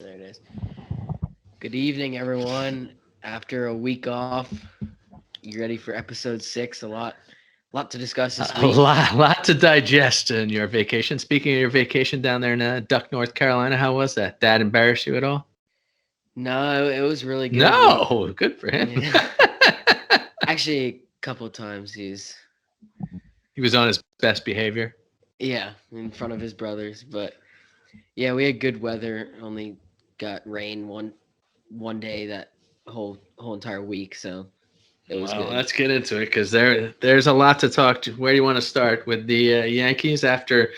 There it is. Good evening, everyone. After a week off, you ready for episode 6? A lot to discuss this A week. lot to digest in your vacation. Speaking of your vacation down there in Duck, North Carolina, how was that? Dad embarrass you at all? No, it was really good. No, good for him. Yeah, actually, a couple of times He was on his best behavior. yeah, in front of his brothers. But yeah, we had good weather. Only got rain one day that whole entire week, so it was Well, good. let's get into it because there's a lot to talk to. Where do you want to start with the Yankees? After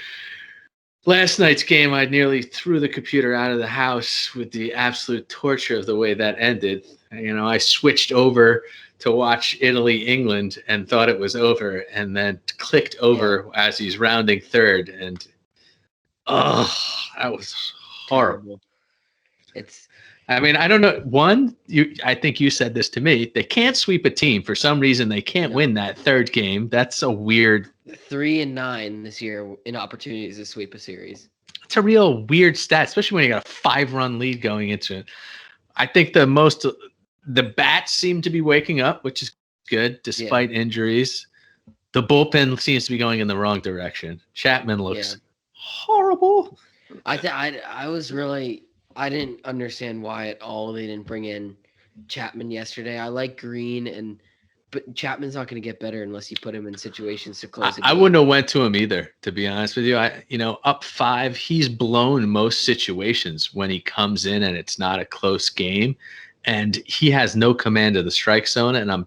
last night's game, I nearly threw the computer out of the house with the absolute torture of the way that ended. I switched over to watch Italy England and thought it was over, and then clicked Yeah, over as he's rounding third, and oh, that was horrible. terrible. It's I mean, I don't know. I think you said this to me. They can't sweep a team for some reason. They can't no win that third game. That's a weird. 3-9 this year in opportunities to sweep a series. It's a real weird stat, especially when you got a 5-run lead going into it. I think the bats seem to be waking up, which is good despite injuries. The bullpen seems to be going in the wrong direction. Chapman looks horrible. I didn't understand why at all they didn't bring in Chapman yesterday. I like Green, but Chapman's not going to get better unless you put him in situations to close a game. I wouldn't have went to him either, to be honest with you. Up 5, he's blown most situations when he comes in and it's not a close game, and he has no command of the strike zone. And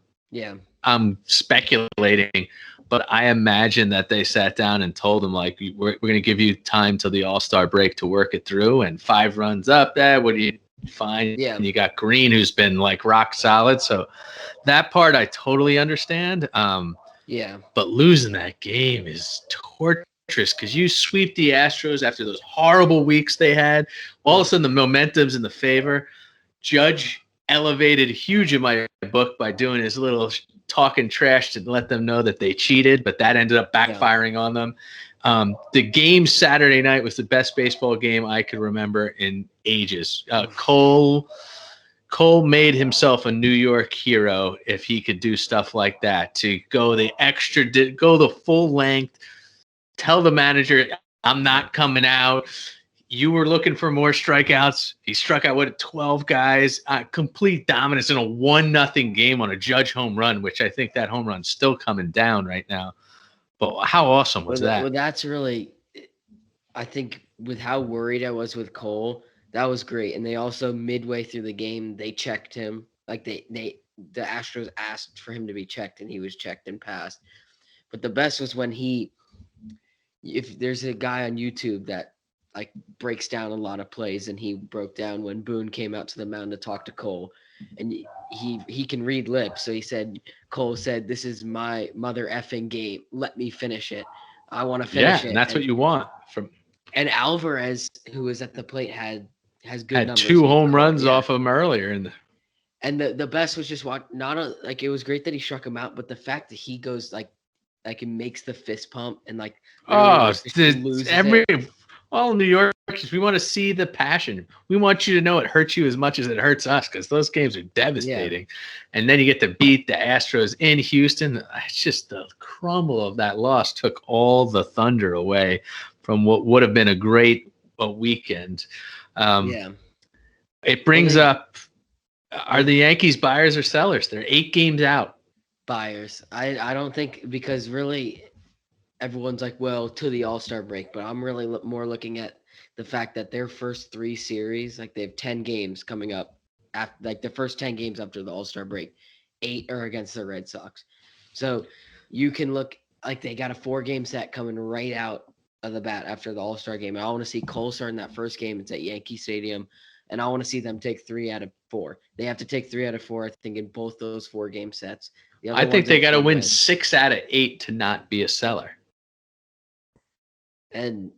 I'm speculating, but I imagine that they sat down and told him, like, we're going to give you time till the All-Star break to work it through, and 5 runs up, what do you find? Yeah. And you got Green, who's been like rock solid. So that part I totally understand. But losing that game is torturous because you sweep the Astros after those horrible weeks they had. All of a sudden, the momentum's in the favor. Judge elevated huge in my book by doing his little talking trash to let them know that they cheated, but that ended up backfiring on them. The game Saturday night was the best baseball game I could remember in ages. Cole made himself a New York hero if he could do stuff like that, to go the full length, tell the manager, I'm not coming out. You were looking for more strikeouts. He struck out 12 guys, complete dominance in a 1-0 game on a Judge home run, which I think that home run's still coming down right now. But how awesome was that? Well, that's really, I think, with how worried I was with Cole, that was great. And they also, midway through the game, they checked him. Like the Astros asked for him to be checked, and he was checked and passed. But the best was when if there's a guy on YouTube that like breaks down a lot of plays, and he broke down when Boone came out to the mound to talk to Cole, and he can read lips. So he said, Cole said, "This is my mother effing game. Let me finish it. I want to finish it." And that's what you want from. And Alvarez, who was at the plate, has good numbers. 2 home runs off of him earlier, and the best was just it was great that he struck him out, but the fact that he goes like he makes the fist pump and all New Yorkers, we want to see the passion. We want you to know it hurts you as much as it hurts us, because those games are devastating. Yeah. And then you get to beat the Astros in Houston. It's just the crumble of that loss took all the thunder away from what would have been a great weekend. It brings up, are the Yankees buyers or sellers? They're 8 games out. Buyers. I don't think, because really everyone's like, well, to the All-Star break, but I'm really more looking at the fact that their first 3 series, like they have 10 games coming up, after, like the first 10 games after the All-Star break, 8 are against the Red Sox. So you can look like they got a 4-game set coming right out of the bat after the All-Star game. I want to see Cole start in that first game. It's at Yankee Stadium, and I want to see them take 3 out of 4. They have to take 3 out of 4, I think, in both those 4-game sets. I think they got to win 6 out of 8 to not be a seller. And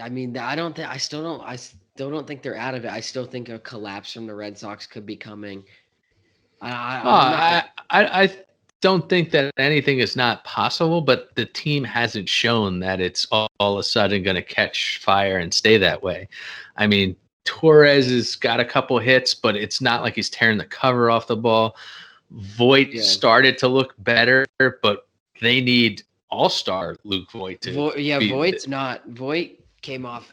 I mean, I still don't think they're out of it. I still think a collapse from the Red Sox could be coming. I don't think that anything is not possible, but the team hasn't shown that it's all of a sudden going to catch fire and stay that way. I mean, Torres has got a couple hits, but it's not like he's tearing the cover off the ball. Voit started to look better, but they need all-star Luke Voit to Voit came off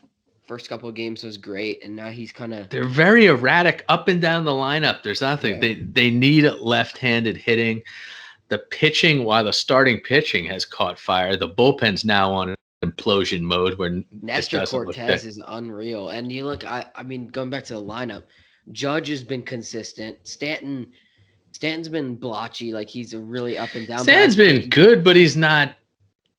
first couple of games was great, and now he's kind of... They're very erratic up and down the lineup. There's nothing. Yeah. They need left-handed hitting. The pitching, while the starting pitching has caught fire, the bullpen's now on implosion mode where Nestor Cortez is unreal. And you look, I mean, going back to the lineup, Judge has been consistent. Stanton's been blotchy, like he's a really up and down. Stanton's been good, but he's not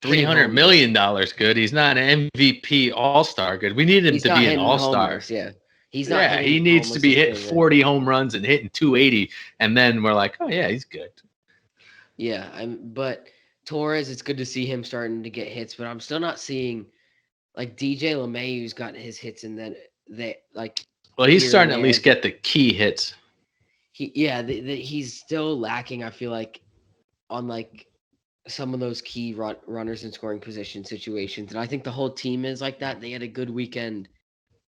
$300 million good. He's not an MVP All-Star good. We need him to be an All-Star. Yeah, he's not. Yeah, he needs to be hitting 40 home runs and hitting 280, and then we're like, oh yeah, he's good. Yeah, but Torres, it's good to see him starting to get hits, but I'm still not seeing like DJ LeMahieu's got his hits, and then they like. Well, he's starting to at least get the key hits. He's still lacking. I feel like on like some of those key runners in scoring position situations, and I think the whole team is like that. They had a good weekend.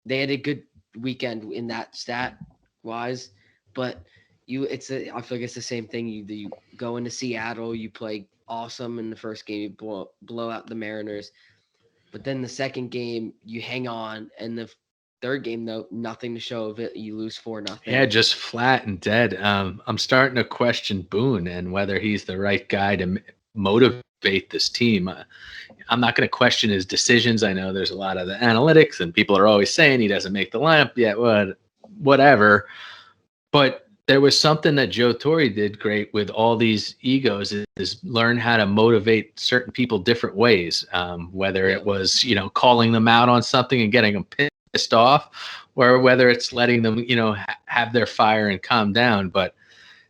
In that stat wise, but I feel like it's the same thing. You go into Seattle, you play awesome in the first game, you blow out the Mariners, but then the second game you hang on, and the third game though, nothing to show of it. You lose 4-0. Yeah, just flat and dead. I'm starting to question Boone and whether he's the right guy to motivate this team. I'm not going to question his decisions. I know there's a lot of the analytics, and people are always saying he doesn't make the lineup yet. Whatever. But there was something that Joe Torre did great with all these egos is learn how to motivate certain people different ways. Whether it was, calling them out on something and getting them pissed off, or whether it's letting them, have their fire and calm down. But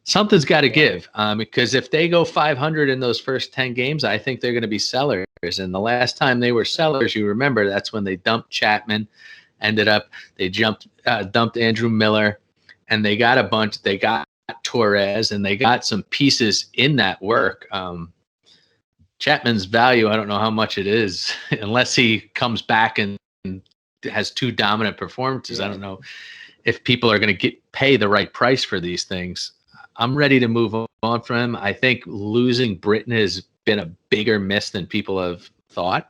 something's got to give, because if they go 500 in those first 10 games, I think they're going to be sellers. And the last time they were sellers, you remember, that's when they dumped Chapman, they dumped Andrew Miller, and they got a bunch. They got Torres, and they got some pieces in that work. Chapman's value, I don't know how much it is, unless he comes back and has 2 dominant performances. Yeah. I don't know if people are going to pay the right price for these things. I'm ready to move on from him. I think losing Britton has been a bigger miss than people have thought.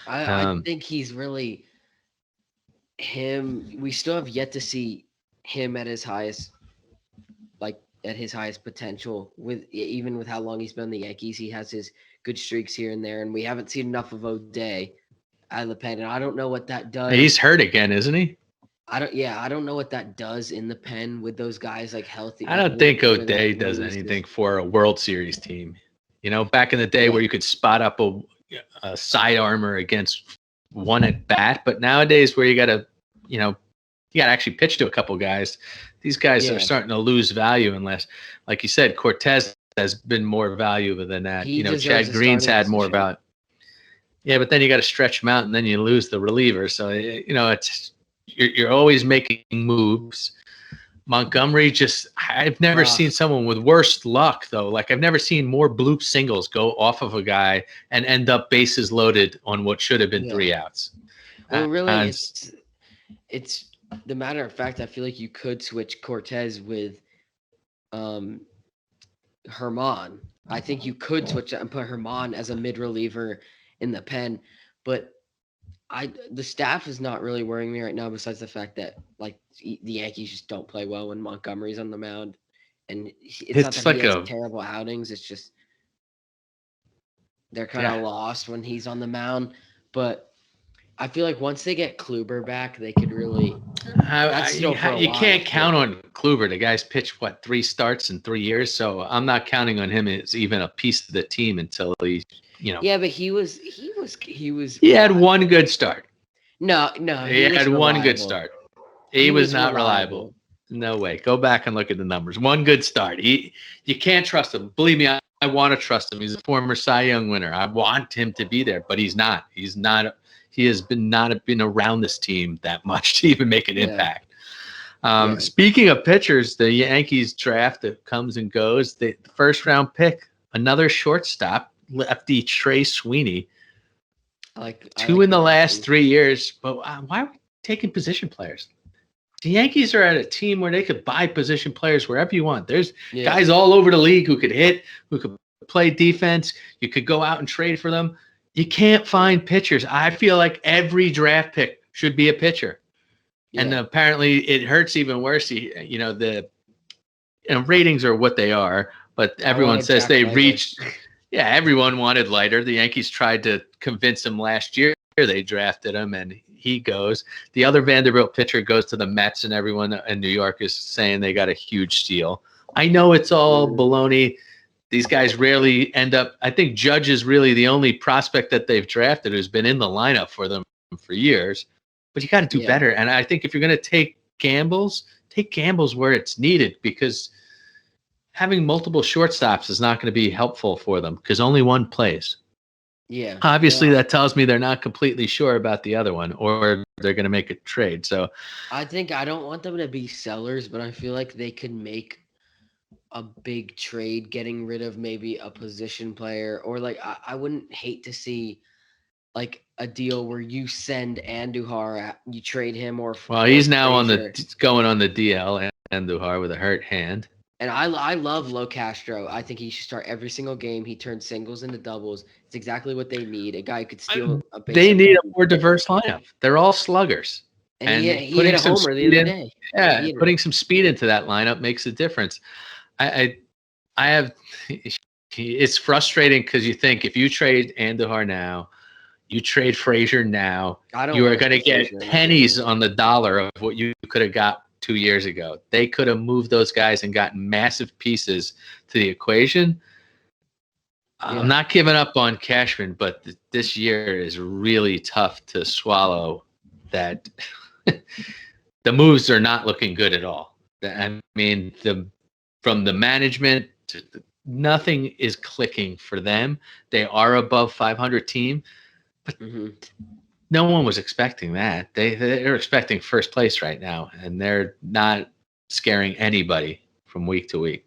I think he's really him. We still have yet to see him at his highest, potential. Even with how long he's been in the Yankees, he has his good streaks here and there, and we haven't seen enough of O'Day out of the pen. And I don't know what that does. He's hurt again, isn't he? I don't know what that does in the pen with those guys healthy. I don't think O'Day does anything for a World Series team. Back in the day where you could spot up a side armor against one at bat, but nowadays where you got to actually pitch to a couple guys. These guys are starting to lose value unless, like you said, Cortez has been more valuable than that. Chad Green's had more value. Yeah, but then you got to stretch them out, and then you lose the reliever. So it's. You're always making moves. Montgomery I've never seen someone with worse luck, though. Like, I've never seen more bloop singles go off of a guy and end up bases loaded on what should have been 3 outs. Well, really, it's the matter of fact, I feel like you could switch Cortez with Herman. I think you could switch and put Herman as a mid reliever in the pen, but the staff is not really worrying me right now, besides the fact that the Yankees just don't play well when Montgomery's on the mound, and it's not that he has terrible outings. It's just they're kind of lost when he's on the mound. But I feel like once they get Kluber back, they could really. You can't count on Kluber. The guy's pitched 3 starts in 3 years, so I'm not counting on him as even a piece of the team until he. Yeah, but he was. He had one good start. No. He had one good start. He was not reliable. No way. Go back and look at the numbers. One good start. You can't trust him. Believe me, I want to trust him. He's a former Cy Young winner. I want him to be there, but he's not. He's not. He has not been around this team that much to even make an impact. Speaking of pitchers, the Yankees draft that comes and goes. The first round pick, another shortstop. Lefty Trey Sweeney. Two in the last 3 years. But why are we taking position players? The Yankees are at a team where they could buy position players wherever you want. There's guys all over the league who could hit, who could play defense. You could go out and trade for them. You can't find pitchers. I feel like every draft pick should be a pitcher. Yeah. And apparently it hurts even worse. The ratings are what they are, but everyone says they reached. Yeah, everyone wanted Leiter. The Yankees tried to convince him last year. They drafted him, and he goes. The other Vanderbilt pitcher goes to the Mets, and everyone in New York is saying they got a huge steal. I know it's all baloney. These guys rarely end up. I think Judge is really the only prospect that they've drafted who's been in the lineup for them for years. But you got to do better. And I think if you're going to take gambles where it's needed, because having multiple shortstops is not going to be helpful for them because only one plays. Yeah. Obviously, that tells me they're not completely sure about the other one, or they're going to make a trade. So I don't want them to be sellers, but I feel like they could make a big trade getting rid of maybe a position player, or like I wouldn't hate to see like a deal where you send Andujar, you trade him, or he's now going on the DL, Andujar with a hurt hand. And I love Lo Castro. I think he should start every single game. He turns singles into doubles. It's exactly what they need. A guy who could steal a base. They need a more diverse lineup. They're all sluggers. And he hit a homer the other day. Yeah, putting some speed into that lineup makes a difference. It's frustrating because you think if you trade Andujar now, you trade Frazier now, you are going to get pennies on the dollar of what you could have got 2 years ago. They could have moved those guys and gotten massive pieces to the equation. Yeah. I'm not giving up on Cashman, but this year is really tough to swallow that the moves are not looking good at all. I mean, from the management to nothing is clicking for them. They are above 500 team, but no one was expecting that. They're expecting first place right now, and they're not scaring anybody from week to week.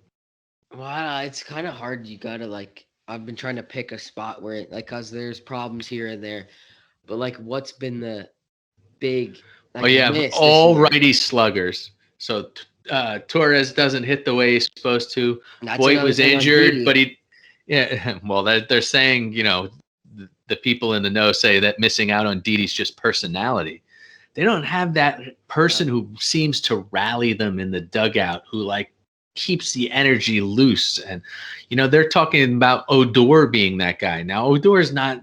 Well, it's kind of hard. You gotta I've been trying to pick a spot where because there's problems here and there, but what's been the big? All righty sluggers. So Torres doesn't hit the way he's supposed to. Voit was injured, but they're saying the people in the know say that missing out on Didi's just personality. They don't have that person who seems to rally them in the dugout, who keeps the energy loose. And, they're talking about Odor being that guy. Now, Odor's not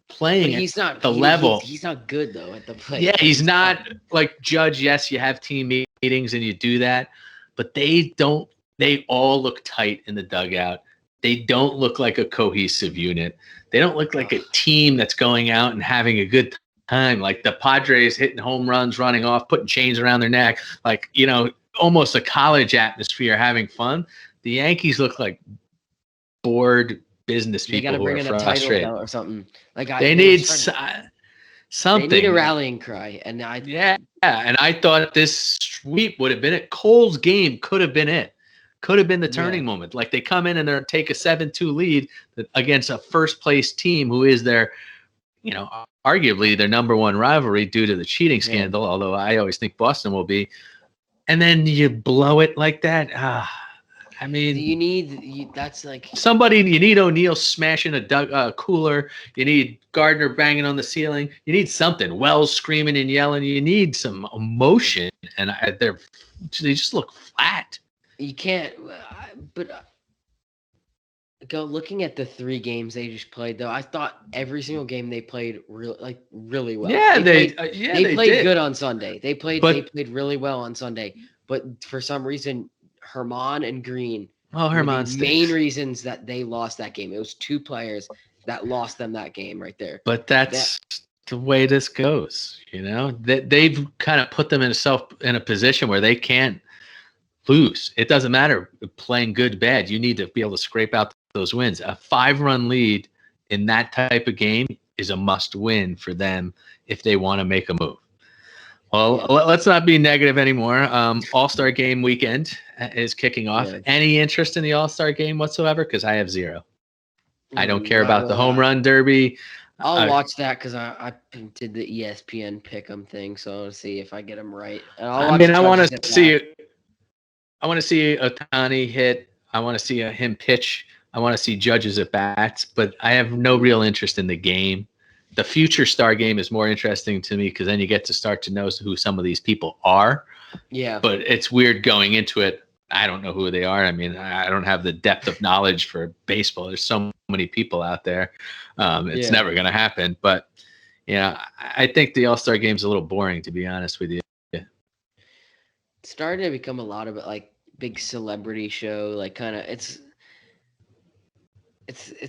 playing at the level. He's not good, though, at the plate. Yeah, he's not like Judge. Yes, you have team meetings and you do that. But they all look tight in the dugout. They don't look like a cohesive unit. They don't look like a team that's going out and having a good time. Like the Padres hitting home runs, running off, putting chains around their neck. Almost a college atmosphere, having fun. The Yankees look like bored business people who are frustrated. They got to bring in a title or something. They need something. They need a rallying cry. And and I thought this sweep would have been it. Cole's game could have been it. Could have been the turning moment. Like they come in and they take a 7-2 lead against a first place team who is their, arguably their number one rivalry due to the cheating scandal. Although I always think Boston will be. And then you blow it like that. I mean, you need O'Neal smashing a cooler. You need Gardner banging on the ceiling. You need something. Wells screaming and yelling. You need some emotion, and they just look flat. You can't. But looking at the 3 games they just played, though, I thought every single game they played really well. Yeah, they played good on Sunday. They played really well on Sunday. But for some reason, Herman and Green were the main reasons that they lost that game. It was 2 players that lost them that game right there. But that's the way this goes. They've kind of put them in a position where they can't lose. It doesn't matter playing good, bad. You need to be able to scrape out those wins. A 5-run lead in that type of game is a must win for them if they want to make a move. Well, let's not be negative anymore. All-Star game weekend is kicking off. Yeah. Any interest in the All-Star game whatsoever? Because I have zero. I don't care about the home run derby. I'll watch that because I did the ESPN pick'em thing, so I'll see if I get them right. And I'll I watch mean, I want Judges to at see bat. it. I want to see Ohtani hit. I want to see him pitch. I want to see Judges at bats, but I have no real interest in the game. The future star game is more interesting to me because then you get to start to know who some of these people are. Yeah. But it's weird going into it. I don't know who they are. I mean, I don't have the depth of knowledge for baseball. There's so many people out there. It's never going to happen. But, I think the All-Star game's a little boring, to be honest with you. It's starting to become a lot of it like big celebrity show, like kind of it's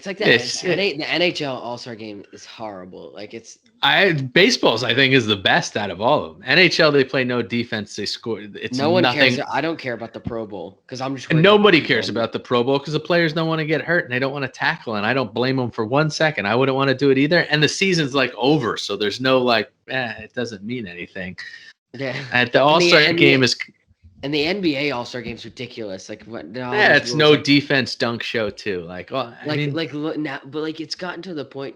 like the NHL All-Star game is horrible. Like baseball's I think is the best out of all of them. NHL they play no defense, they score. It's no one nothing. cares. I don't care about the Pro Bowl because I'm just. And nobody cares about the Pro Bowl because the players don't want to get hurt and they don't want to tackle. And I don't blame them for 1 second. I wouldn't want to do it either. And the season's like over, so there's no it doesn't mean anything. Yeah. At the All-Star game is. And the NBA All-Star game is ridiculous. Like what? It's no defense dunk show too. Like now, but like it's gotten to the point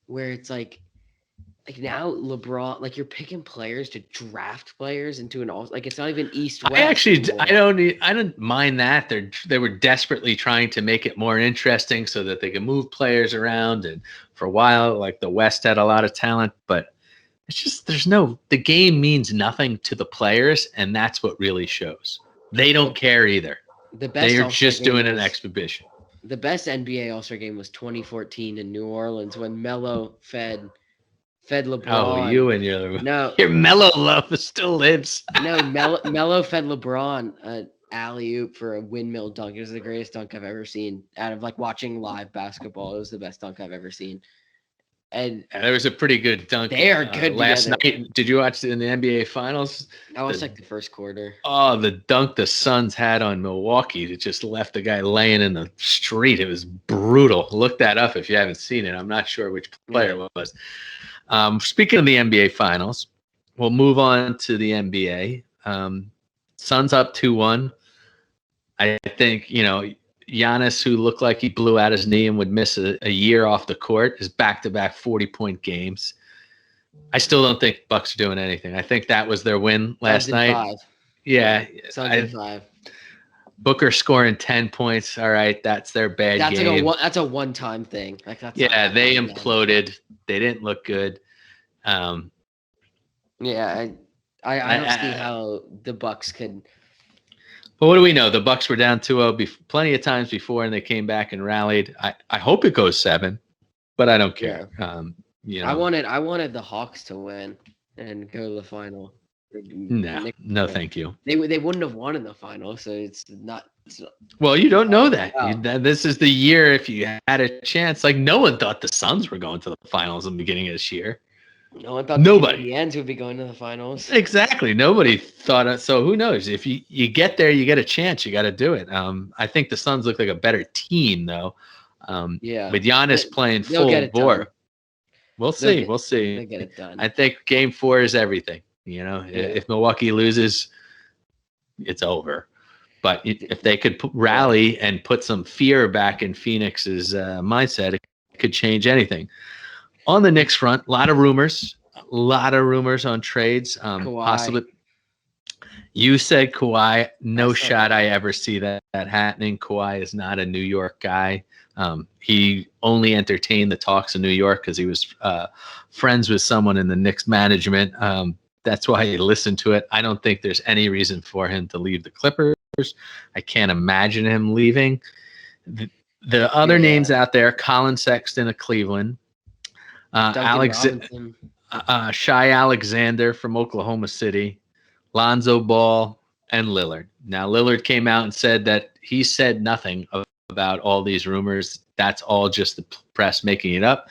where it's like now LeBron, like you're picking players to draft players into an all. Like it's not even East-West. I don't mind that. They were desperately trying to make it more interesting so that they can move players around. And for a while, like the West had a lot of talent, but. It's just the game means nothing to the players, and that's what really shows. They don't care either. They are just doing an exhibition. The best NBA All-Star game was 2014 in New Orleans when Melo fed LeBron. Oh, you and your Melo love still lives. No, Melo fed LeBron an alley-oop for a windmill dunk. It was the greatest dunk I've ever seen. Out of like watching live basketball, it was the best dunk I've ever seen. And there was a pretty good dunk. They are good last night. Did you watch it in the NBA Finals? I watched like the first quarter. Oh, the dunk the Suns had on Milwaukee that just left the guy laying in the street. It was brutal. Look that up if you haven't seen it. I'm not sure which player it was. Speaking of the NBA Finals, we'll move on to the NBA. Suns up 2-1. I think, Giannis, who looked like he blew out his knee and would miss a year off the court, is back-to-back 40-point games. I still don't think Bucks are doing anything. I think that was their win last night. 5. Yeah. Suns 5. Booker scoring 10 points. All right, that's their bad game. That's a one-time thing. Like they imploded. They didn't look good. I don't see how the Bucks could. But what do we know? The Bucks were down 2-0 plenty of times before, and they came back and rallied. I hope it goes 7, but I don't care. I wanted the Hawks to win and go to the final. No, thank you. They wouldn't have won in the final, so it's not. Well, you don't know that. This is the year if you had a chance. Like no one thought the Suns were going to the finals in the beginning of this year. No one thought the Yankees would be going to the finals. Exactly. Nobody thought it. So who knows? If you get there, you get a chance. You got to do it. I think the Suns look like a better team, though. With Giannis playing full bore. We'll see. We'll see. They get it done. I think Game 4 is everything. If Milwaukee loses, it's over. But if they could rally and put some fear back in Phoenix's mindset, it could change anything. On the Knicks front, a lot of rumors on trades. Possibly, you said Kawhi. No shot I ever see that happening. Kawhi is not a New York guy. He only entertained the talks in New York because he was friends with someone in the Knicks management. That's why he listened to it. I don't think there's any reason for him to leave the Clippers. I can't imagine him leaving. The other names out there, Colin Sexton of Cleveland. Shai Alexander from Oklahoma City, Lonzo Ball, and Lillard. Now, Lillard came out and said that he said nothing about all these rumors. That's all just the press making it up.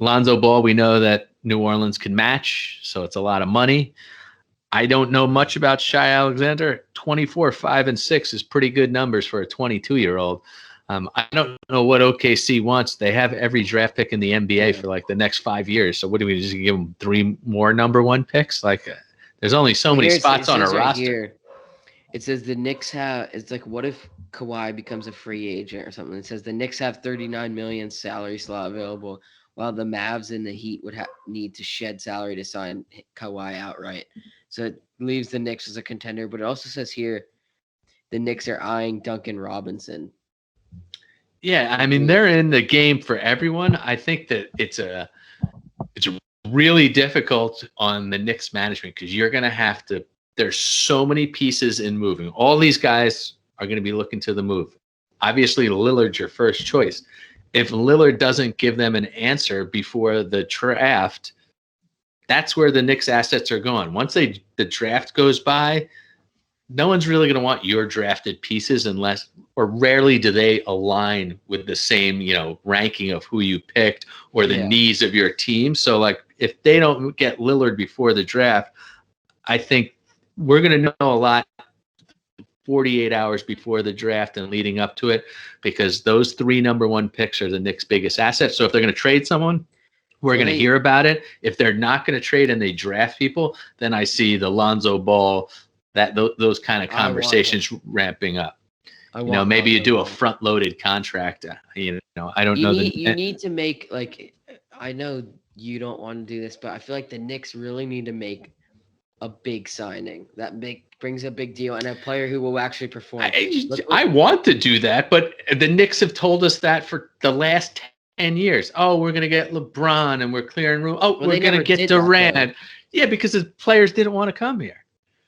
Lonzo Ball, we know that New Orleans can match, so it's a lot of money. I don't know much about Shai Alexander. 24, 5, and 6 is pretty good numbers for a 22-year-old. I don't know what OKC wants. They have every draft pick in the NBA for like the next 5 years. So what do we just give them 3 more number 1 picks? Like there's only so many spots on a roster. Here, it says the Knicks have. It's like what if Kawhi becomes a free agent or something? It says the Knicks have $39 million salary slot available. while the Mavs and the Heat would need to shed salary to sign Kawhi outright. So it leaves the Knicks as a contender, but it also says here the Knicks are eyeing Duncan Robinson. Yeah, I mean, they're in the game for everyone. I think that it's really difficult on the Knicks management because you're going to have to – there's so many pieces in moving. All these guys are going to be looking to the move. Obviously, Lillard's your first choice. If Lillard doesn't give them an answer before the draft, that's where the Knicks assets are going. Once the draft goes by, no one's really going to want your drafted pieces unless – or rarely do they align with the same, ranking of who you picked or the needs of your team. So, like, if they don't get Lillard before the draft, I think we're going to know a lot 48 hours before the draft and leading up to it because those 3 number 1 picks are the Knicks' biggest assets. So if they're going to trade someone, we're going to hear about it. If they're not going to trade and they draft people, then I see the Lonzo Ball, those kind of conversations ramping up. Maybe you do a front-loaded contract. I don't know. You need to make, like, I know you don't want to do this, but I feel like the Knicks really need to make a big signing that brings a big deal and a player who will actually perform. I want to do that, but the Knicks have told us that for the last 10 years. Oh, we're going to get LeBron and we're clearing room. Oh, we're going to get Durant. Yeah, because the players didn't want to come here.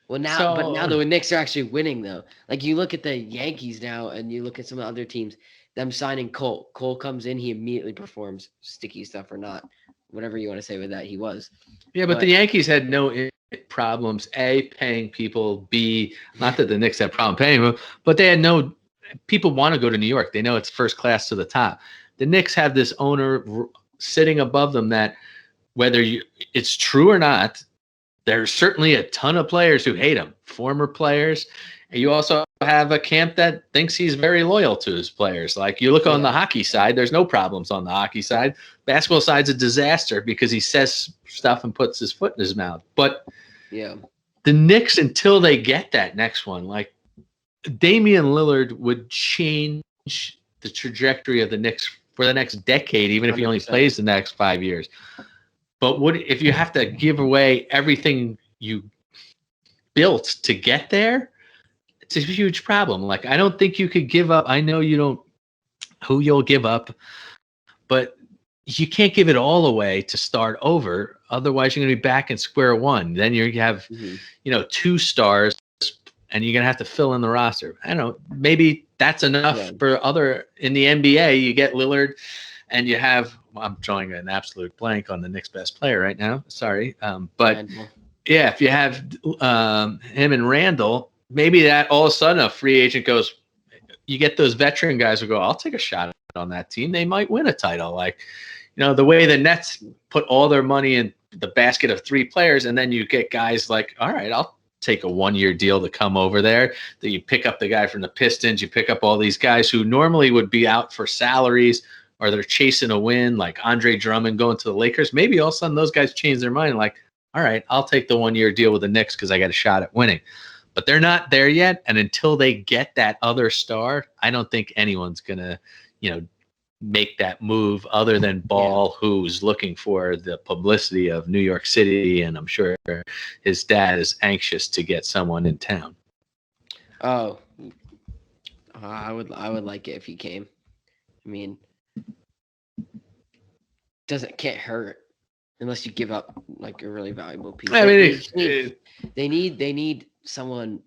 Well, now the Knicks are actually winning, though. Like, you look at the Yankees now and you look at some of the other teams, them signing Cole. Cole comes in, he immediately performs, sticky stuff or not, whatever you want to say with that, he was. Yeah, but the Yankees had no problems, A, paying people, B, not that the Knicks had problem paying them, but they had no – people want to go to New York. They know it's first class to the top. The Knicks have this owner sitting above them that whether it's true or not, there's certainly a ton of players who hate him, former players. And you also have a camp that thinks he's very loyal to his players. Like, you look on the hockey side, there's no problems on the hockey side. Basketball side's a disaster because he says stuff and puts his foot in his mouth. But the Knicks, until they get that next one, like, Damian Lillard would change the trajectory of the Knicks for the next decade, even if he only plays the next 5 years. But if you have to give away everything you built to get there, it's a huge problem. Like, I don't think you could give up. I know you don't who you'll give up, but you can't give it all away to start over. Otherwise, you're going to be back in square one. Then you have, 2 stars, and you're going to have to fill in the roster. I don't know. Maybe that's enough for in the NBA. You get Lillard, and you have. I'm drawing an absolute blank on the Knicks' best player right now. Sorry, but Randle. Yeah, if you have him and Randle, maybe that all of a sudden a free agent goes. You get those veteran guys who go, I'll take a shot on that team. They might win a title. Like, the way the Nets put all their money in the basket of 3 players, and then you get guys like, all right, I'll take a 1-year deal to come over there. Then you pick up the guy from the Pistons. You pick up all these guys who normally would be out for salaries or they're chasing a win, like Andre Drummond going to the Lakers. Maybe all of a sudden those guys change their mind. Like, all right, I'll take the 1-year deal with the Knicks because I got a shot at winning. But they're not there yet. And until they get that other star, I don't think anyone's going to, make that move other than Ball, who's looking for the publicity of New York City. And I'm sure his dad is anxious to get someone in town. Oh, I would like it if he came. I mean, can't hurt unless you give up like a really valuable piece. I mean, they need someone.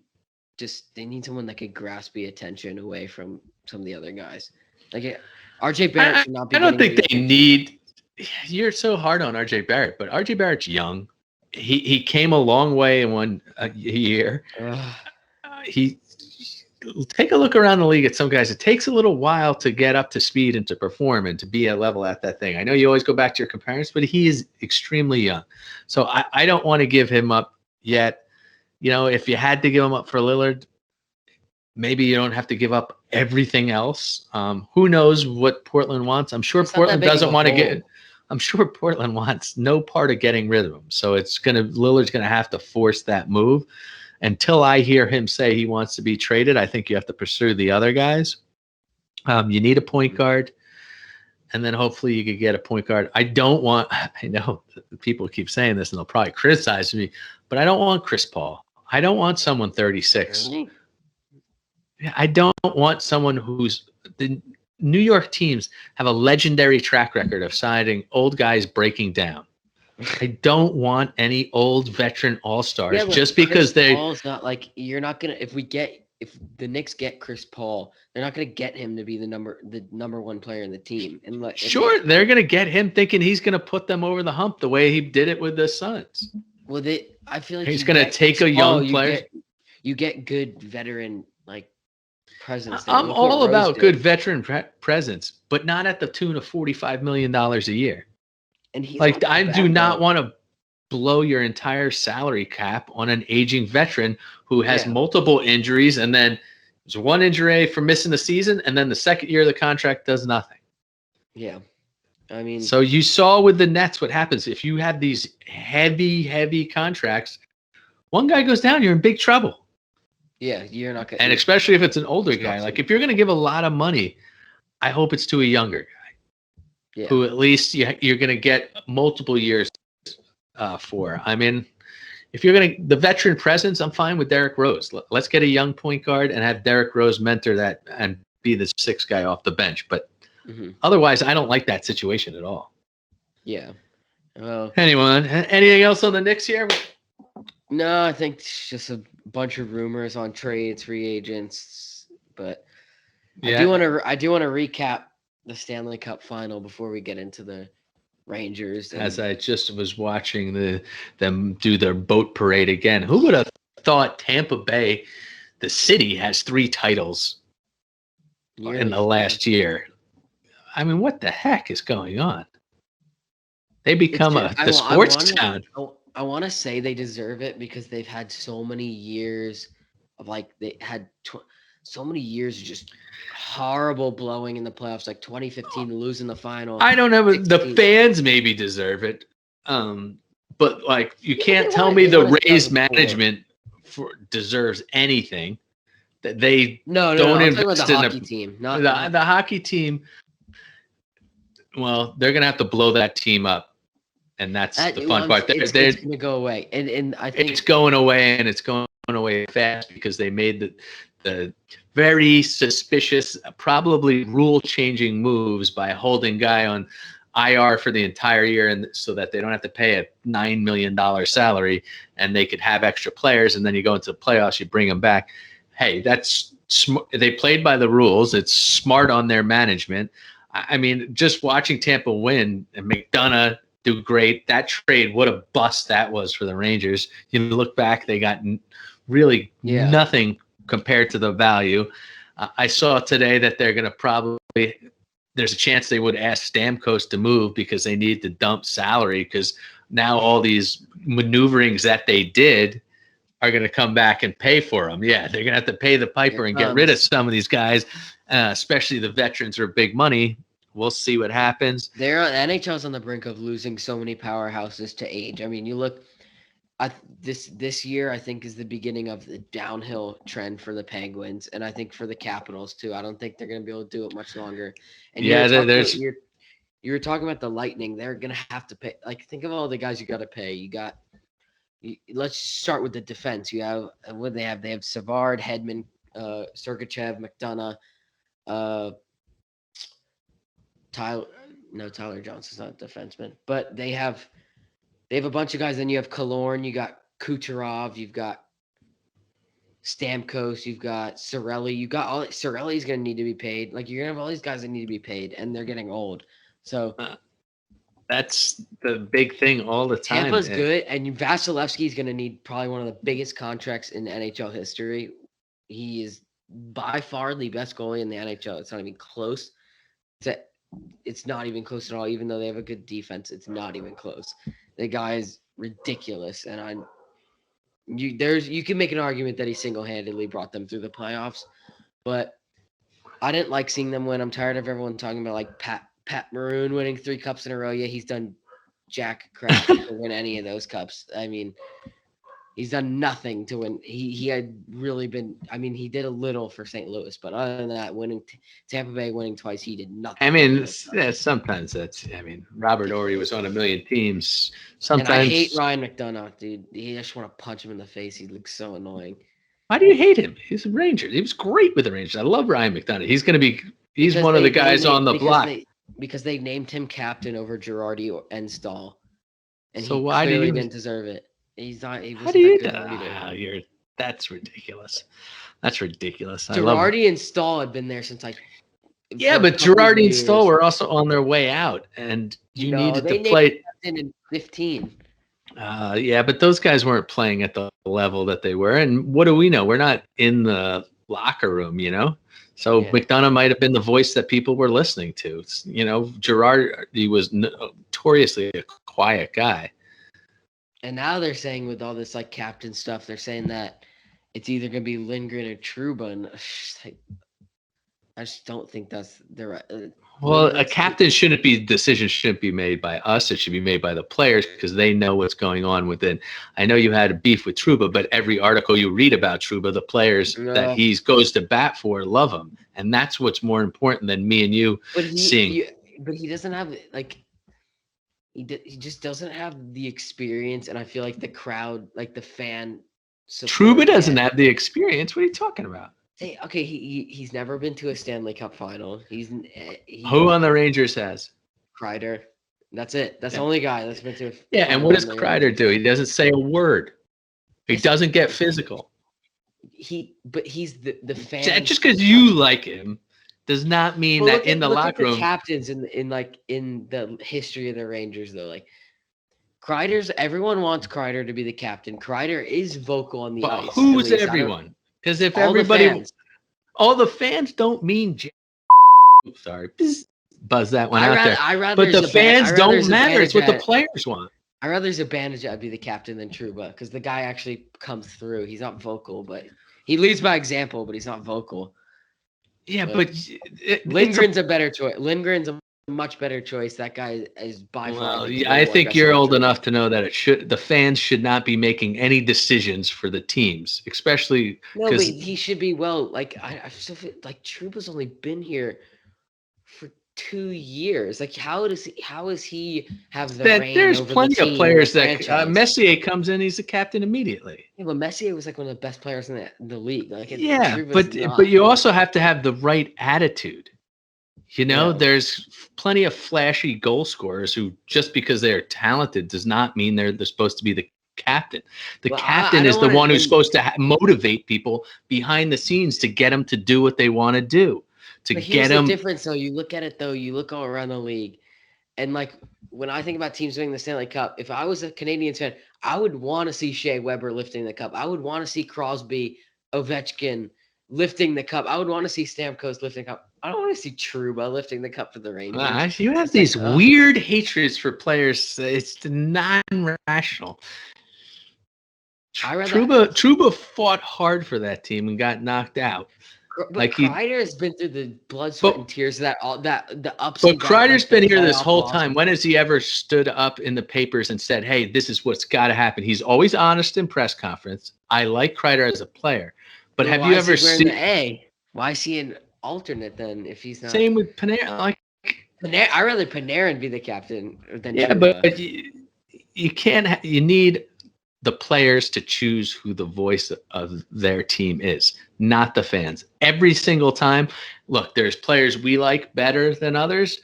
They need someone that could grasp the attention away from some of the other guys. Like RJ Barrett should not be. I don't think they need. You're so hard on RJ Barrett, but RJ Barrett's young. He came a long way in 1 year. He take a look around the league at some guys. It takes a little while to get up to speed and to perform and to be at level at that thing. I know you always go back to your comparisons, but he is extremely young. So I don't want to give him up yet. If you had to give him up for Lillard, maybe you don't have to give up everything else. Who knows what Portland wants? I'm sure Portland doesn't want to get. I'm sure Portland wants no part of getting rid of him. So Lillard's going to have to force that move. Until I hear him say he wants to be traded, I think you have to pursue the other guys. You need a point guard. and then hopefully you could get a point guard. I know people keep saying this and they'll probably criticize me, but I don't want Chris Paul. I don't want someone 36. Really? I don't want someone the New York teams have a legendary track record of signing old guys breaking down. I don't want any old veteran all-stars just because Paul's not like you're not gonna if the Knicks get Chris Paul, they're not gonna get him to be the number one player in the team. They're gonna get him thinking he's gonna put them over the hump the way he did it with the Suns. Well, I feel like he's gonna take a young player. You get good veteran presence. I'm all about good veteran presence, but not at the tune of $45 million a year. And I do not want to blow your entire salary cap on an aging veteran who has multiple injuries, and then there's one injury for missing the season, and then the second year of the contract does nothing. Yeah. I mean, so you saw with the Nets what happens if you have these heavy contracts. One guy goes down, you're in big trouble. Yeah, you're not gonna. And especially if it's an older guy, like if you're going to give a lot of money, I hope it's to a younger guy, who at least you're going to get multiple years for. I mean, if you're going to the veteran presence, I'm fine with Derrick Rose. Let's get a young point guard and have Derrick Rose mentor that and be the sixth guy off the bench. But otherwise, I don't like that situation at all. Yeah. Anything else on the Knicks here? No, I think it's just a bunch of rumors on trades, free agents, but I do want to recap the Stanley Cup final before we get into the Rangers. As I just was watching them do their boat parade again, who would have thought Tampa Bay, the city, has 3 titles in the last year? I mean, what the heck is going on? They become the sports town. I want to say they deserve it because they've had so many years of they had so many years of just horrible blowing in the playoffs, like 2015 losing the final. I don't know. The fans maybe deserve it. But you can't tell me the Rays management deserves anything. That they don't invest in the hockey team. Not the hockey team. Well, they're gonna have to blow that team up. And that's the fun part. It's going to go away, and I think it's going away, and it's going away fast because they made the very suspicious, probably rule-changing moves by holding guy on IR for the entire year, and so that they don't have to pay a $9 million salary, and they could have extra players. And then you go into the playoffs, you bring them back. Hey, that's they played by the rules. It's smart on their management. I mean, just watching Tampa win and McDonough do great. That trade, what a bust that was for the Rangers. You look back, they got really nothing compared to the value. I saw today that they're going to there's a chance they would ask Stamkos to move because they need to dump salary because now all these maneuverings that they did are going to come back and pay for them. Yeah, they're going to have to pay the piper and get rid of some of these guys, especially the veterans who are big money. We'll see what happens. NHL's on the brink of losing so many powerhouses to age. I mean, you look this year, I think, is the beginning of the downhill trend for the Penguins, and I think for the Capitals too. I don't think they're going to be able to do it much longer. And you were talking about the Lightning. They're going to have to pay. Think of all the guys you got to pay. Let's start with the defense. You have what they have. They have Savard, Hedman, Sergachev, McDonough. Tyler Johnson's not a defenseman, but they have a bunch of guys. Then you have Killorn, you got Kucherov, you've got Stamkos, you've got Cirelli, Cirelli's going to need to be paid. You're going to have all these guys that need to be paid, and they're getting old. So that's the big thing all the time. Tampa's good, and Vasilevsky's going to need probably one of the biggest contracts in NHL history. He is by far the best goalie in the NHL. It's not even close. It's not even close at all. Even though they have a good defense, it's not even close. The guy is ridiculous, and you can make an argument that he single-handedly brought them through the playoffs, but I didn't like seeing them win. I'm tired of everyone talking about Pat Maroon winning 3 cups in a row. Yeah, he's done jack crap to win any of those cups. I mean, He's done nothing to win. He had really been. I mean, he did a little for St. Louis, but other than that, winning Tampa Bay winning twice, he did nothing. I mean, sometimes that's. I mean, Robert Horry was on a million teams. Sometimes and I hate Ryan McDonough, dude. I just want to punch him in the face. He looks so annoying. Why do you hate him? He's a Ranger. He was great with the Rangers. I love Ryan McDonough. He's going to be. He's one of the guys on the block. Because they named him captain over Girardi and Stahl, and so he why clearly didn't deserve it. He's not. He how do you? That's ridiculous. That's ridiculous. Girardi and Stahl had been there since like. Yeah, but Girardi and Stahl were also on their way out, and you needed to play in 15. Yeah, but those guys weren't playing at the level that they were. And what do we know? We're not in the locker room, you know. So McDonough might have been the voice that people were listening to. You know, Girardi was notoriously a quiet guy. And now they're saying with all this like captain stuff, they're saying that it's either going to be Lindgren or Trouba. And I just don't think that's the right. Well, a captain decisions shouldn't be made by us. It should be made by the players because they know what's going on within. I know you had a beef with Trouba, but every article you read about Trouba, the players that he goes to bat for love him. And that's what's more important than me and you seeing. But he doesn't have like he just doesn't have the experience, and I feel like the crowd, like the fan. Trouba doesn't have the experience. What are you talking about? Okay, he's never been to a Stanley Cup final. Who on the Rangers has? Kreider. That's it. That's the only guy that's been to. And what does Kreider do? He doesn't say a word. He doesn't get physical. But he's the fan. Just because you like him does not mean that in the locker room. Captains in the history of the Rangers though, like everyone wants Kreider to be the captain. Kreider is vocal on the ice. Who's everyone? Because if everybody, all the fans don't mean. Sorry, buzz that one out there. But the fans don't matter. It's what the players want. I'd rather Zibanejad be the captain than Trouba because the guy actually comes through. He's not vocal, but he leads by example. But he's not vocal. Yeah, but Lindgren's a better choice. Lindgren's a much better choice. That guy is by far. I think you're old enough to know that the fans should not be making any decisions for the teams, especially because he should be like I still feel like Trouba's only been here for 2 years. Like how is he have the reign there's over plenty the of players that Messier comes in, he's the captain immediately. Yeah, but Messier was like one of the best players in the league. Like but you also have to have the right attitude. You know, there's plenty of flashy goal scorers who just because they're talented does not mean they're supposed to be the captain. The captain is the one who's supposed to motivate people behind the scenes to get them to do what they want to do. Here's the difference, though. You look at it, though. You look all around the league, and like when I think about teams winning the Stanley Cup, if I was a Canadiens fan, I would want to see Shea Weber lifting the cup. I would want to see Crosby, Ovechkin lifting the cup. I would want to see Stamkos lifting the cup. I don't want to see Trouba lifting the cup for the Rangers. You have these weird hatreds for players. It's non-rational. Trouba fought hard for that team and got knocked out. But Kreider has been through the blood, sweat, and tears of the ups. But Kreider's been here this whole time. When has he ever stood up in the papers and said, "Hey, this is what's got to happen"? He's always honest in press conference. I like Kreider as a player, but have you ever seen? Why is he an alternate then? If he's not. Same with Panarin. I'd rather Panarin be the captain than. Yeah, Trouba. But you can't. You need the players to choose who the voice of their team is, not the fans. Every single time, look, there's players we like better than others,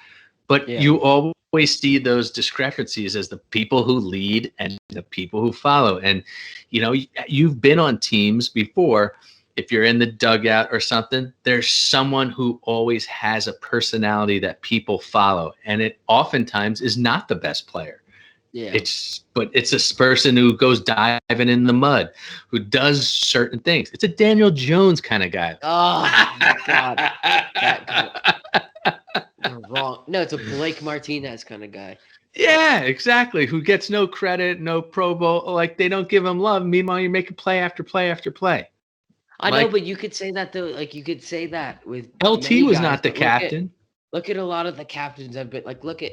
but you always see those discrepancies as the people who lead and the people who follow. And, you know, you've been on teams before. If you're in the dugout or something, there's someone who always has a personality that people follow. And it oftentimes is not the best player. Yeah. It's a person who goes diving in the mud, who does certain things. It's a Daniel Jones kind of guy. Oh my God. You're wrong. No, it's a Blake Martinez kind of guy. Yeah, exactly. Who gets no credit, no Pro Bowl. Like they don't give him love. Meanwhile, you're making play after play after play. I know, but you could say that though. Like you could say that with LT was not the captain. Look at a lot of the captains have been like. Look at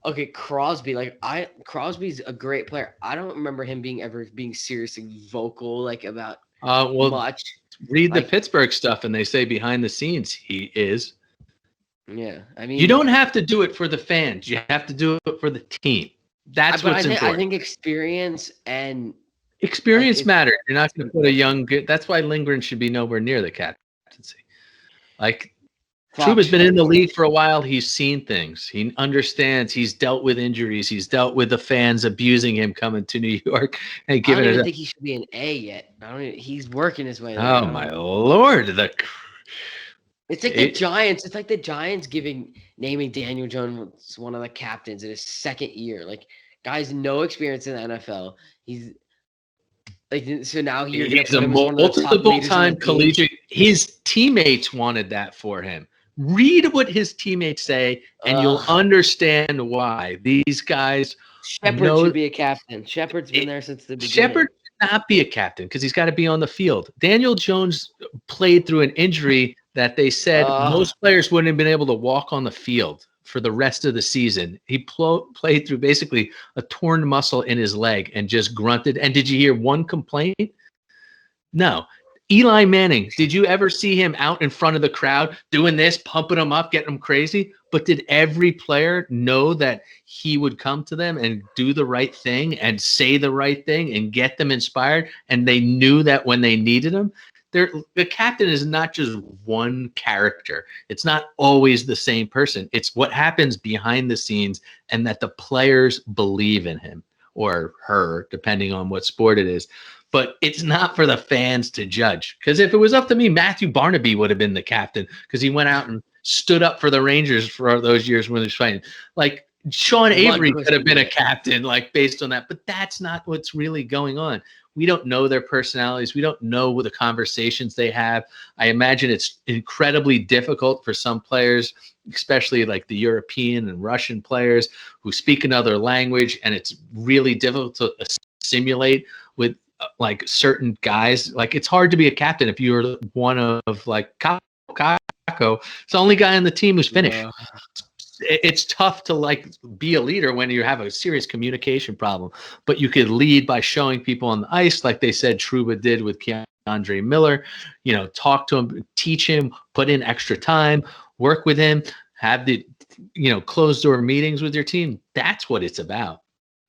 Okay, Crosby. Crosby's a great player. I don't remember him being seriously vocal about much. Read the Pittsburgh stuff, and they say behind the scenes he is. Yeah, I mean, you don't have to do it for the fans. You have to do it for the team. That's what's important. I think experience matters. You're not going to put a young. That's why Lindgren should be nowhere near the captaincy. Trouba's been in the league for a while. He's seen things. He understands. He's dealt with injuries. He's dealt with the fans abusing him coming to New York and giving I don't even think he should be an A yet. He's working his way there. Oh my Lord! It's like the Giants. It's like the Giants naming Daniel Jones one of the captains in his second year. Guys, no experience in the NFL. He's so now he's a multiple-time collegiate. His teammates wanted that for him. Read what his teammates say, and you'll understand why. These guys. Shepard should be a captain. Shepard's been there since the beginning. Shepard should not be a captain because he's got to be on the field. Daniel Jones played through an injury that they said most players wouldn't have been able to walk on the field for the rest of the season. He played through basically a torn muscle in his leg and just grunted. And did you hear one complaint? No. Eli Manning, did you ever see him out in front of the crowd doing this, pumping them up, getting them crazy? But did every player know that he would come to them and do the right thing and say the right thing and get them inspired? And they knew that when they needed him? The captain is not just one character. It's not always the same person. It's what happens behind the scenes and that the players believe in him or her, depending on what sport it is. But it's not for the fans to judge. Because if it was up to me, Matthew Barnaby would have been the captain because he went out and stood up for the Rangers for those years when he was fighting. Sean Avery could have been a captain, based on that. But that's not what's really going on. We don't know their personalities. We don't know what the conversations they have. I imagine it's incredibly difficult for some players, especially the European and Russian players who speak another language. And it's really difficult to assimilate with certain guys. It's hard to be a captain if you're one of Kako. It's the only guy on the team who's Finnish. It's tough to be a leader when you have a serious communication problem, but you could lead by showing people on the ice, like they said Trouba did with Keandre Miller. Talk to him, teach him, put in extra time, work with him, have the closed door meetings with your team. That's what it's about.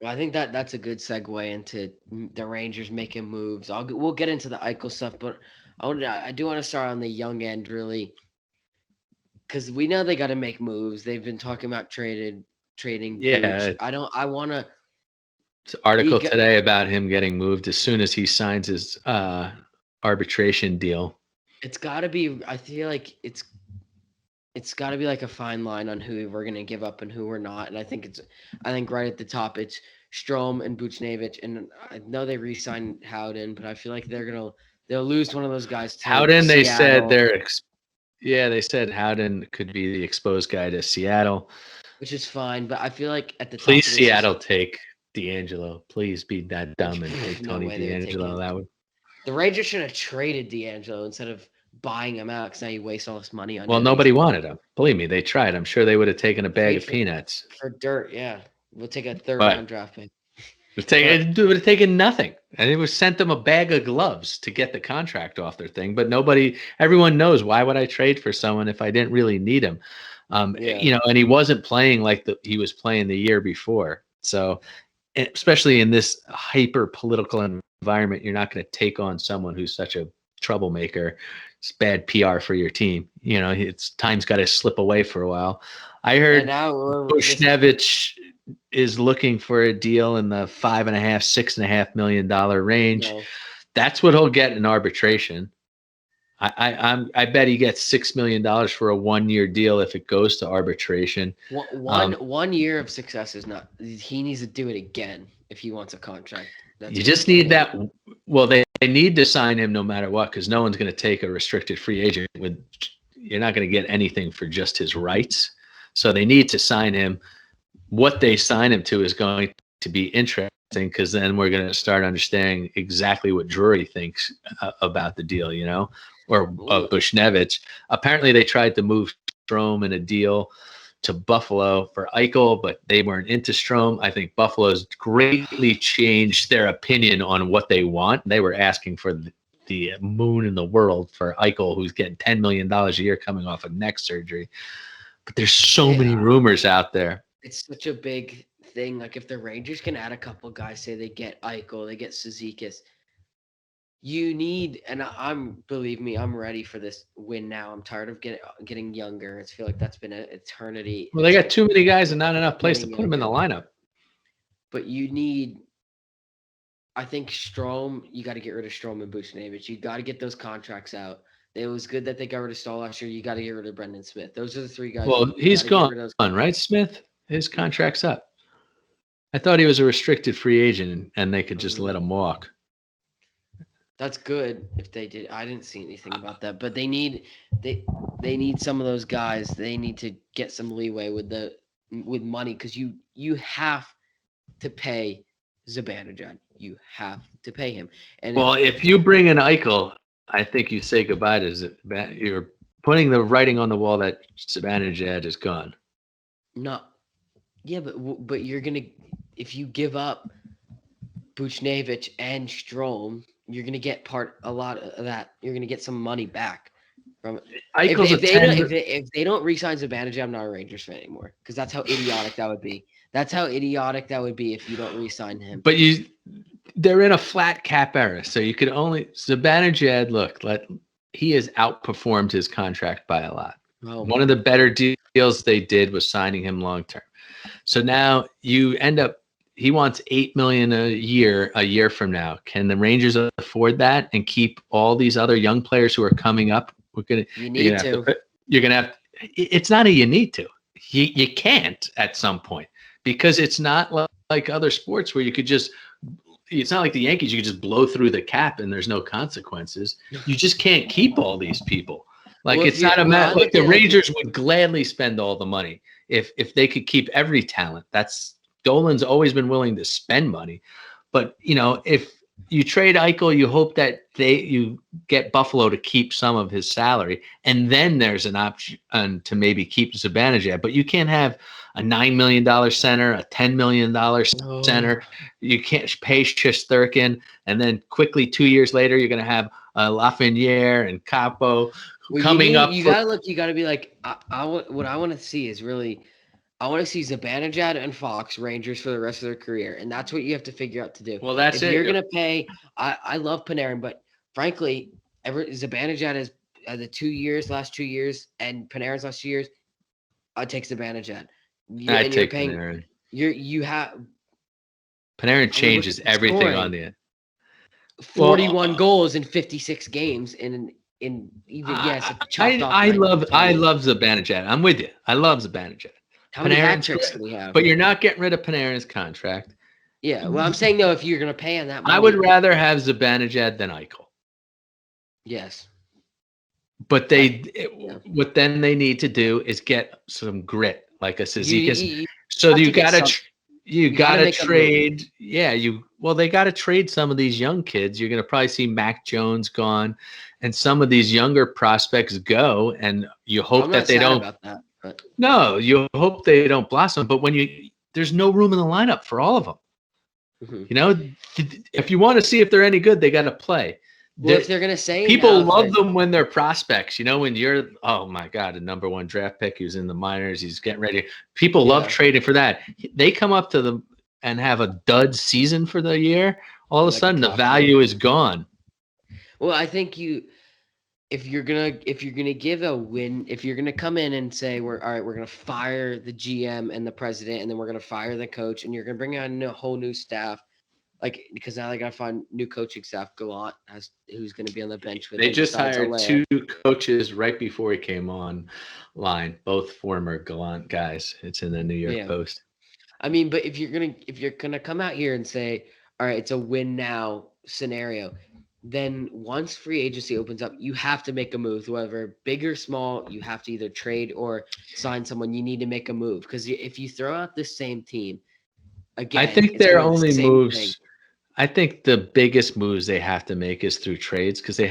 Well, I think that's a good segue into the Rangers making moves. We'll get into the Eichel stuff, but I do want to start on the young end, really, because we know they got to make moves. They've been talking about trading. Yeah, Booch. I want to. Article today about him getting moved as soon as he signs his arbitration deal. It's got to be. I feel like it's got to be a fine line on who we're going to give up and who we're not. And I think right at the top, it's Strome and Buchnevich. And I know they re-signed Howden, but I feel like they'll lose one of those guys to Howden, Seattle. They said they said Howden could be the exposed guy to Seattle. Which is fine, but I feel like at the top. Please, Seattle, take DeAngelo. Please be that dumb and take Tony DeAngelo. That would. The Rangers should have traded DeAngelo instead of buying him out because now you waste all this money on him. Well, nobody wanted him. Believe me, they tried. I'm sure they would have taken a bag of peanuts. For dirt, yeah. We'll take a third-round draft pick. It would have taken nothing. And it was sent them a bag of gloves to get the contract off their thing. But everyone knows, why would I trade for someone if I didn't really need him? And he wasn't playing like he was playing the year before. So, especially in this hyper-political environment, you're not going to take on someone who's such a troublemaker. It's bad PR for your team. It's time's got to slip away for a while. I heard Buchnevich is looking for a deal in the $5.5–6.5 million range. No. That's what he'll get in arbitration. I bet he gets $6 million for a 1-year deal if it goes to arbitration. One year of success is not. He needs to do it again if he wants a contract. You just need that. Well, they need to sign him no matter what, because no one's going to take a restricted free agent. You're not going to get anything for just his rights. So they need to sign him. What they sign him to is going to be interesting, because then we're going to start understanding exactly what Drury thinks about the deal, or Buchnevich. Apparently they tried to move Strome in a deal to Buffalo for Eichel, but they weren't into Strome. I think Buffalo's greatly changed their opinion on what they want. They were asking for the moon in the world for Eichel, who's getting $10 million a year coming off of neck surgery. But there's so many rumors out there. It's such a big thing. Like if the Rangers can add a couple guys, say they get Eichel, they get Cizikas, you need, and believe me, I'm ready for this win now. I'm tired of getting younger. I feel like that's been an eternity. Well, they got too many guys and not enough place to put them in the lineup. But you need, I think Strome, you got to get rid of Strome and Buchnevich. You got to get those contracts out. It was good that they got rid of Stahl last year. You got to get rid of Brendan Smith. Those are the three guys. Well, he's gone, right, Smith? His contract's up. I thought he was a restricted free agent and they could just let him walk. That's good if they did. I didn't see anything about that, but they need some of those guys. They need to get some leeway with money because you have to pay Zibanejad. You have to pay him. And if you bring in Eichel, I think you say goodbye to Zibanejad. You're putting the writing on the wall that Zibanejad is gone. No, yeah, but you're gonna, if you give up Buchnevich and Strome, you're gonna get a lot of that. You're gonna get some money back from it. If they don't re-sign Zibanejad, I'm not a Rangers fan anymore because that's how idiotic that would be. That's how idiotic that would be if you don't re-sign him. But they're in a flat cap era, so you could only Zibanejad. Look, he has outperformed his contract by a lot. Oh, one of the better deals they did was signing him long term. So now you end up. He wants $8 million a year from now. Can the Rangers afford that and keep all these other young players who are coming up? You're gonna have. It's not a you need to. You can't at some point because it's not like other sports where you could just. It's not like the Yankees. You could just blow through the cap and there's no consequences. You just can't keep all these people. It's not a matter. Like the Rangers would gladly spend all the money if they could keep every talent. Dolan's always been willing to spend money, but if you trade Eichel, you hope that you get Buffalo to keep some of his salary, and then there's an option to maybe keep Zibanejad. But you can't have a $9 million center, a $10 million center. You can't pay Shesterkin, and then quickly 2 years later you're going to have Lafreniere and Capo coming up. You gotta be like, what I want to see is really. I want to see Zibanejad and Fox Rangers for the rest of their career, and that's what you have to figure out to do. Well, that's if you're going to pay, I love Panarin, but frankly, Zibanejad has the last 2 years, and Panarin's last 2 years. I'd take Zibanejad. I take Panarin. You have Panarin changes everything on the end. 41 goals in 56 games, and even yes, I love Zibanejad. I'm with you. I love Zibanejad. How many hat tricks do we have? But you're not getting rid of Panarin's contract. Yeah, well, I'm saying though, if you're going to pay him that money, I would rather have Zibanejad than Eichel. Yes, but what then they need to do is get some grit, like a Cizikas. So you got to trade. Yeah, they got to trade some of these young kids. You're going to probably see Mac Jones gone, and some of these younger prospects go, and you hope that they don't. About that. But. No, you hope they don't blossom. But there's no room in the lineup for all of them. Mm-hmm. If you want to see if they're any good, they got to play. Well, if they're going to say people love them when they're prospects. When you're, oh my God, a number 1 draft pick who's in the minors, he's getting ready. People love trading for that. They come up to them and have a dud season for the year. All of a sudden, the value is gone. Well, I think if you're gonna give a win, if you're gonna come in and say we're gonna fire the GM and the president, and then we're gonna fire the coach, and you're gonna bring on a whole new staff, because now they gotta find new coaching staff. Gallant who's gonna be on the bench with. They just hired 2 coaches right before he came online, both former Gallant guys. It's in the New York Post. I mean, but if you're gonna come out here and say, all right, it's a win now scenario. Then once free agency opens up, you have to make a move, whether big or small. You have to either trade or sign someone. You need to make a move because if you throw out the same team, again, I think their only moves. I think the biggest moves they have to make is through trades because they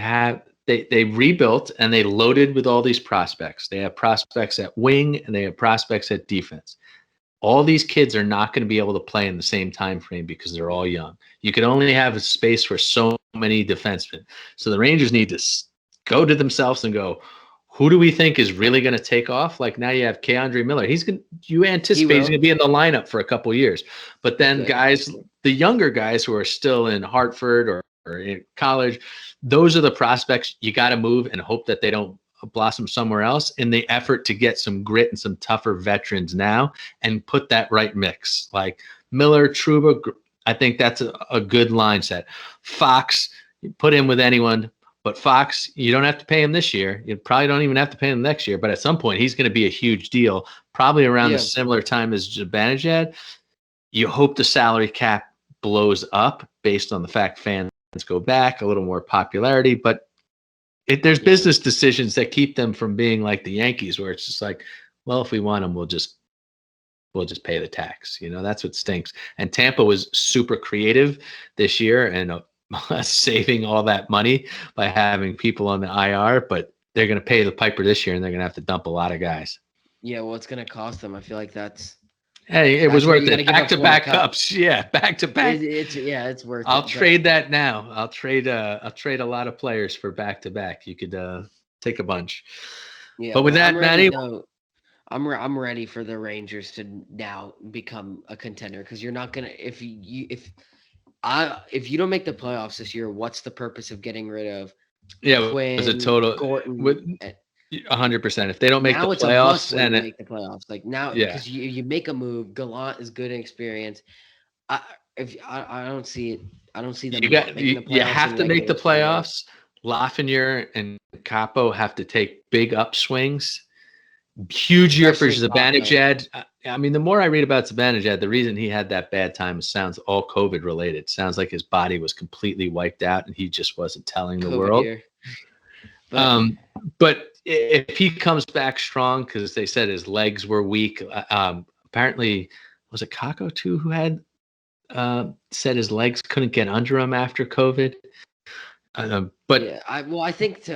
they rebuilt and they loaded with all these prospects. They have prospects at wing and they have prospects at defense. All these kids are not going to be able to play in the same time frame because they're all young. You can only have a space for so many defensemen. So the Rangers need to go to themselves and go, who do we think is really going to take off? Like now you have Keandre Miller. You anticipate he's going to be in the lineup for a couple of years. But then guys, the younger guys who are still in Hartford or in college, those are the prospects you got to move and hope that they don't blossom somewhere else in the effort to get some grit and some tougher veterans now and put that right mix. Like Miller, Trouba, I think that's a good line set. Fox, you put in with anyone. But Fox, you don't have to pay him this year. You probably don't even have to pay him next year. But at some point, he's going to be a huge deal, probably around the similar time as Zibanejad. You hope the salary cap blows up based on the fact fans go back, a little more popularity. But there's business decisions that keep them from being like the Yankees, where it's just like, well, if we want him, we'll just pay the tax. That's what stinks. And Tampa was super creative this year and saving all that money by having people on the IR, but they're going to pay the piper this year and they're going to have to dump a lot of guys. Yeah, well, it's going to cost them. I feel like it was worth it. Back-to-back cups. Yeah, back-to-back. It's worth it. I'll trade that now. I'll trade a lot of players for back-to-back. You could take a bunch. Yeah, but with that, Matty, I'm ready for the Rangers to now become a contender because you're not going to if you don't make the playoffs this year, what's the purpose of getting rid of Quinn, it was a total Gorton with 100%. If they don't make the playoffs and make the playoffs, like now because you make a move, Gallant is good in experience. I don't see it. I don't see them. You have to make the playoffs. Lafreniere and Capo have to take big upswings. Huge year for Zibanejad. I mean, the more I read about Zibanejad, the reason he had that bad time sounds all COVID related. Sounds like his body was completely wiped out and he just wasn't telling the world. But if he comes back strong, because they said his legs were weak. Apparently, was it Kako too who had said his legs couldn't get under him after COVID? I think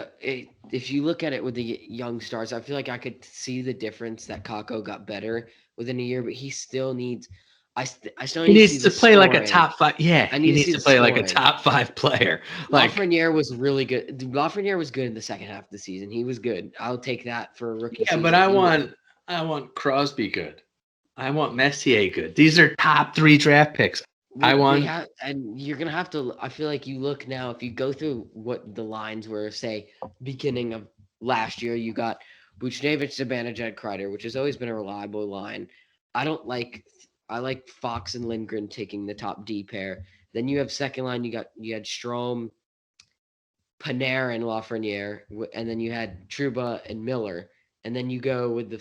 if you look at it with the young stars, I feel like I could see the difference that Kako got better within a year, but he still needs. He needs to play like a top 5. Yeah, he needs to play like a top 5 player. Lafreniere was really good. Lafreniere was good in the second half of the season. He was good. I'll take that for a rookie. Yeah, but I want Crosby good. I want Messier good. These are top 3 draft picks. And you're gonna have to. I feel like you look now. If you go through what the lines were, say beginning of last year, you got Buchnevich, Zibanejad, Kreider, which has always been a reliable line. I like Fox and Lindgren taking the top D pair. Then you have second line. You had Strome, Panarin, and Lafreniere, and then you had Trouba and Miller. And then you go with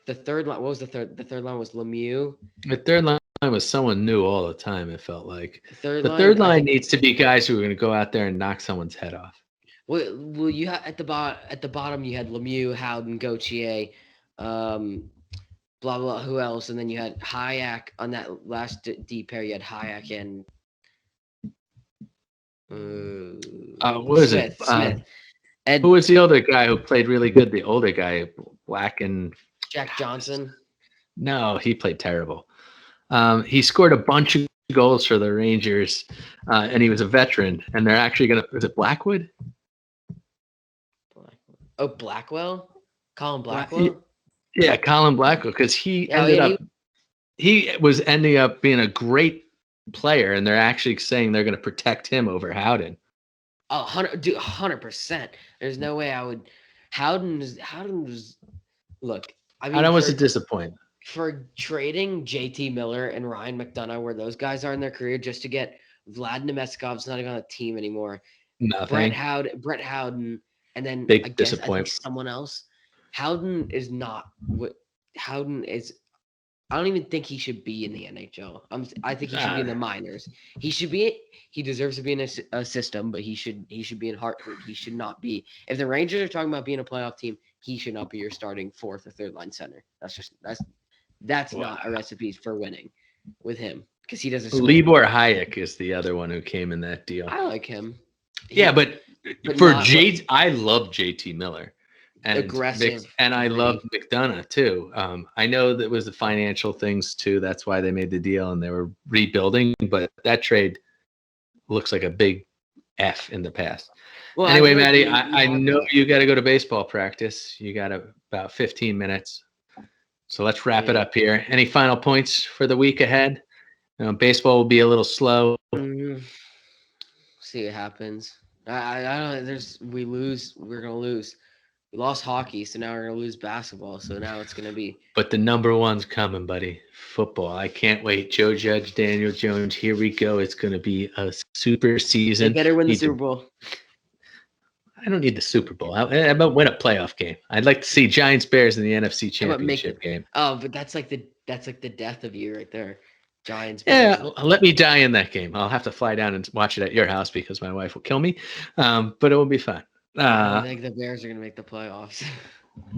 the third line. What was the third? The third line was Lemieux. The third line was someone new all the time. It felt like the third line needs to be guys who are going to go out there and knock someone's head off. Well, you had at the bottom you had Lemieux, Howden, Gauthier, blah blah. Who else? And then you had Hayek on that last D pair. You had Hayek and what is Smith. Smith. And who was the other guy who played really good? The older guy, Black and Jack Johnson. No, he played terrible. He scored a bunch of goals for the Rangers, and he was a veteran. And they're actually going to – was it Blackwood? Oh, Blackwell? Colin Blackwell? Yeah, Colin Blackwell, because he was ending up being a great player, and they're actually saying they're going to protect him over Howden. Oh, 100%. There's no way I would – Howden was – look, I mean – Howden was a disappointment. For trading JT Miller and Ryan McDonough, where those guys are in their career, just to get Vlad Nemeskov's not even on the team anymore. Nothing. Brett Howden, and then big disappointment. Someone else. Howden is not what Howden is. I don't even think he should be in the NHL. I think he should be in the minors. He should be. He deserves to be in a system, but he should be in Hartford. He should not be. If the Rangers are talking about being a playoff team, he should not be your starting 4th or 3rd line center. That's not a recipe for winning with him because he doesn't. Libor Hayek is the other one who came in that deal. I like him. Yeah, but I love JT Miller. And aggressive. And I love McDonough too. I know that was the financial things too. That's why they made the deal and they were rebuilding. But that trade looks like a big F in the past. Well, anyway, Matty, I know you got to go to baseball practice. You got about 15 minutes. So let's wrap it up here. Any final points for the week ahead? Baseball will be a little slow. See what happens. I don't know. We lose. We're going to lose. We lost hockey, so now we're going to lose basketball. So now it's going to be. But the number one's coming, buddy. Football. I can't wait. Joe Judge, Daniel Jones. Here we go. It's going to be a super season. They better win the Super Bowl. I don't need the Super Bowl. I'm about win a playoff game. I'd like to see Giants Bears in the NFC Championship game. Oh, but that's like the death of you right there. Giants. Yeah, let me die in that game. I'll have to fly down and watch it at your house because my wife will kill me. But it will be fun. I think the Bears are going to make the playoffs.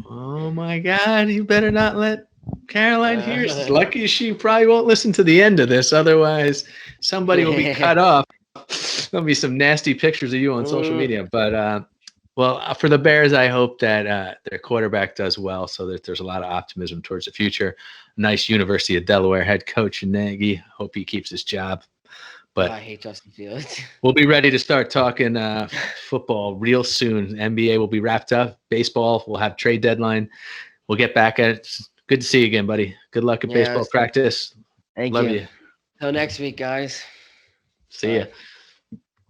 Oh my God! You better not let Caroline hear. She's lucky she probably won't listen to the end of this. Otherwise, somebody will be cut off. There'll be some nasty pictures of you on social media. But well, for the Bears, I hope that their quarterback does well, so that there's a lot of optimism towards the future. Nice University of Delaware head coach Nagy. Hope he keeps his job. But I hate Justin Fields. We'll be ready to start talking football real soon. NBA will be wrapped up. Baseball, we'll have trade deadline. We'll get back at it. Good to see you again, buddy. Good luck at baseball practice. Thank you. Love you. Till next week, guys. See ya.